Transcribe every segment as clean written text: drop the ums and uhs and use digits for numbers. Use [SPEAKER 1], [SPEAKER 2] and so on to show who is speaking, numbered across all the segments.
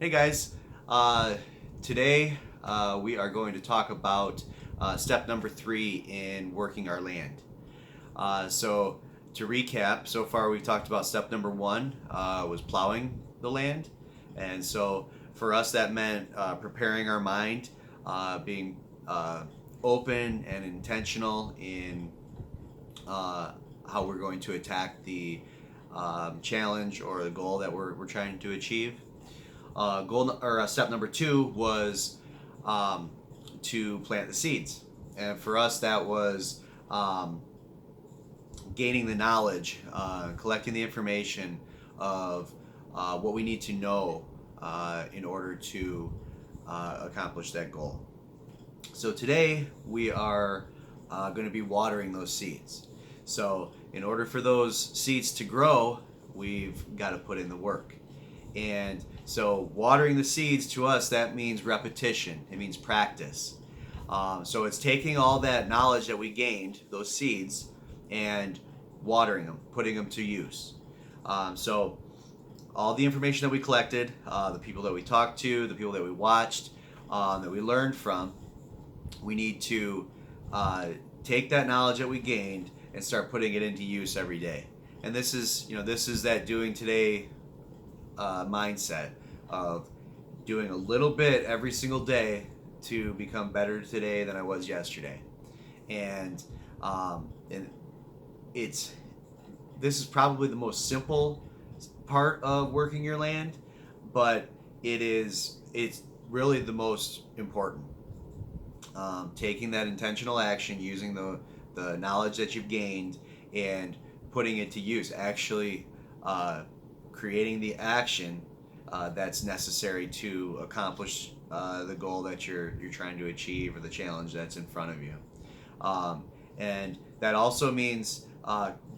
[SPEAKER 1] Hey guys, uh, today we are going to talk about step number 3 in working our land. So, to recap, so far we've talked about step number 1 was plowing the land. And so, for us, that meant preparing our mind, being open and intentional in how we're going to attack the challenge or the goal that we're trying to achieve. Step number 2 was um, to plant the seeds, and for us that was um, gaining the knowledge, collecting the information of what we need to know in order to accomplish that goal. So today we are going to be watering those seeds. So in order for those seeds to grow, we've got to put in the work. And so watering the seeds to us, that means repetition. It means practice. So it's taking all that knowledge that we gained, those seeds, and watering them, putting them to use. So all the information that we collected, the people that we talked to, the people that we watched, that we learned from, we need to take that knowledge that we gained and start putting it into use every day. And this is that doing today mindset of doing a little bit every single day to become better today than I was yesterday. And it's this is probably the most simple part of working your land, but it's really the most important. Taking that intentional action, using the knowledge that you've gained, and putting it to use. Actually, creating the action that's necessary to accomplish the goal that you're trying to achieve or the challenge that's in front of you. And that also means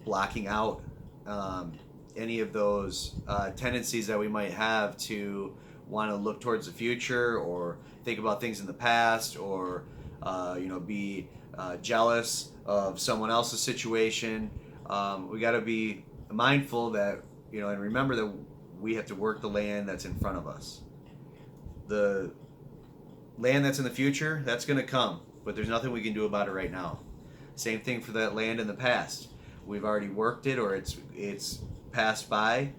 [SPEAKER 1] blocking out any of those tendencies that we might have to want to look towards the future or think about things in the past or be jealous of someone else's situation. We got to be mindful that and remember that we have to work the land that's in front of us. The land that's in the future, that's going to come, but there's nothing we can do about it right now. Same thing for that land in the past. We've already worked it, or it's passed by.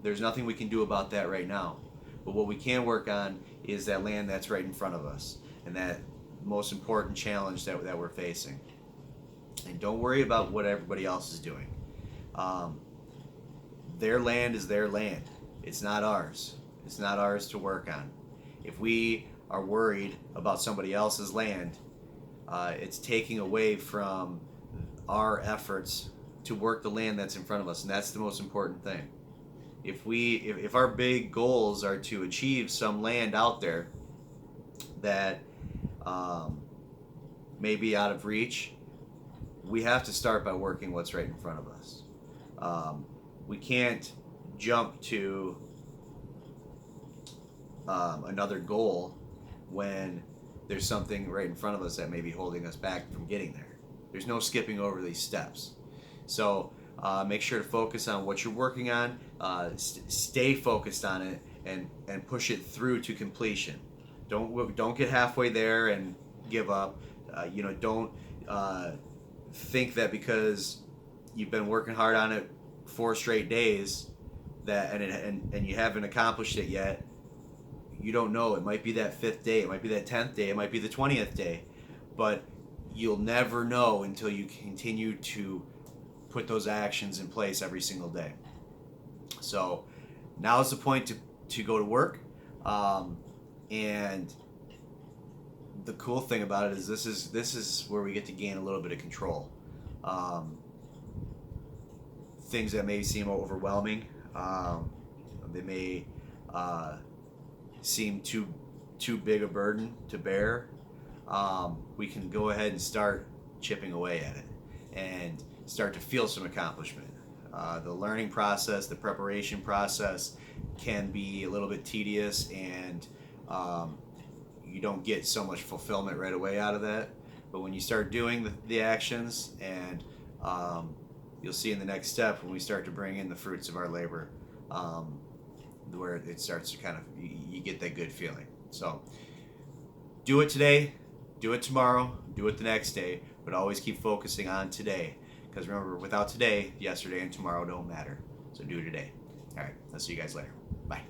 [SPEAKER 1] There's nothing we can do about that right now. But what we can work on is that land that's right in front of us, and that most important challenge that we're facing. And don't worry about what everybody else is doing. Their land is their land. It's not ours. It's not ours to work on. If we are worried about somebody else's land, it's taking away from our efforts to work the land that's in front of us, and that's the most important thing. If our big goals are to achieve some land out there that may be out of reach, we have to start by working what's right in front of us. We can't jump to another goal when there's something right in front of us that may be holding us back from getting there. There's no skipping over these steps. So make sure to focus on what you're working on. Stay focused on it and push it through to completion. Don't get halfway there and give up. Don't think that because you've been working hard on it 4 straight days and you haven't accomplished it yet. You don't know. It might be that 5th day. It might be that 10th day. It might be the 20th day. But you'll never know until you continue to put those actions in place every single day. So now is the point to go to work. And the cool thing about it is this is where we get to gain a little bit of control. Things that may seem overwhelming, they may seem too big a burden to bear. We can go ahead and start chipping away at it and start to feel some accomplishment. The learning process, the preparation process can be a little bit tedious, and you don't get so much fulfillment right away out of that. But when you start doing the actions, and you'll see in the next step when we start to bring in the fruits of our labor, where it starts to kind of, you you get that good feeling. So do it today, do it tomorrow, do it the next day, but always keep focusing on today. Because remember, without today, yesterday and tomorrow don't matter. So do it today. All right, I'll see you guys later. Bye.